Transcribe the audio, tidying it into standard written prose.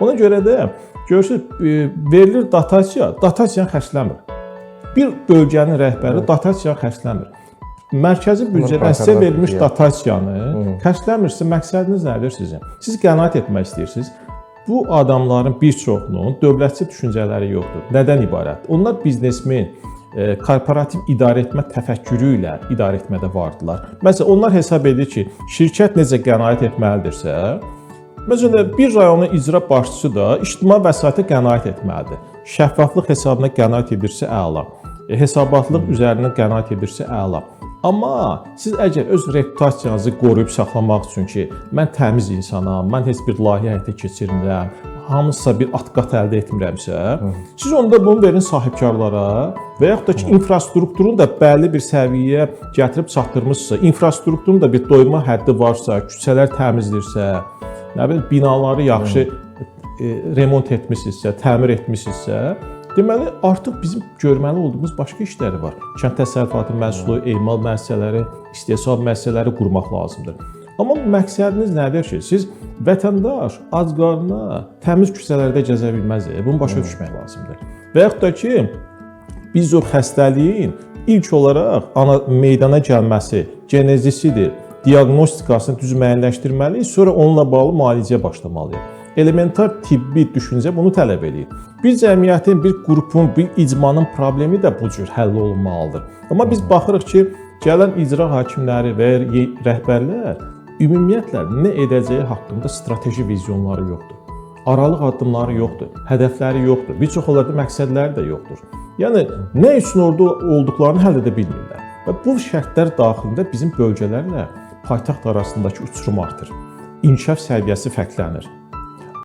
Ona görə də görürsüz, verilir dotasiya, dotasiyanı xərcləmir. Bir bölgənin rəhbəri dotasiyanı xərcləmir. Mərkəzi büdcədən sizə verilmiş dotasiyanı xərcləmirsə, məqsədiniz nədir sizin? Siz qənaət etmək istəyirsiniz. Bu adamların bir çoxunun dövlətçi düşüncələri yoxdur. Nədən ibarət? Onlar biznesmen, korporativ idarə etmə təfəkkürü ilə idarə etmədə vardılar. Məsələn, onlar hesab edir ki, şirkət necə qənaət etməlidirsə, məsələn, bir rayonun icra başçısı da ictimai vəsaitə qənaət etməlidir. Şəffaflıq hesabına qənaət edirsə əla, hesabatlıq üzərinə qənaət edirsə əla. Amma siz əgər öz reputasiyanızı qoruyub saxlamaq üçün ki, mən təmiz insanam, mən heç bir layihə həyata keçirmirəm, hamısına bir at-qat əldə etmirəmsə, siz onda bunu verin sahibkarlara və yaxud da ki, infrastrukturunu da bəlli bir səviyyəyə gətirib çatdırmışsa, infrastrukturun da bir doyma həddi varsa, küçələr təmizdirsə, nə bilim, binaları yaxşı remont etmişsinizsə, təmir etmişsinizsə, deməli, artıq bizim görməli olduğumuz başqa işləri var. Kənd təsərrüfatı məhsulu, emal müəssisələri, istehsal müəssisələri qurmaq lazımdır. Amma məqsədiniz nədir ki, siz vətəndaş ac qarnına təmiz küçələrdə gəzə bilməz. Bunu başa düşmək lazımdır. Və yaxud da ki, biz o xəstəliyin ilk olaraq meydana gəlməsi, genezisidir, diaqnostikasını düz müəyyənləşdirməliyik, sonra onunla bağlı müalicəyə başlamalıyıq. Elementar tibbi düşüncə bunu tələb edir. Bir cəmiyyətin, bir qrupun, bir icmanın problemi də bu cür həll olunmalıdır. Amma biz baxırıq ki, gələn icra hakimləri və rəhbərlər ümumiyyətlə nə edəcəyi haqqında strateji vizyonları yoxdur. Aralıq addımları yoxdur, hədəfləri yoxdur, bir çox onlarda məqsədləri də yoxdur. Yəni, nə üçün orada olduqlarını həll edə bilmirlər. Və bu şərtlər daxilində bizim bölgələrlə paytaxt arasındakı uçurum artır. İnkişaf səviyyəsi fərqlənir.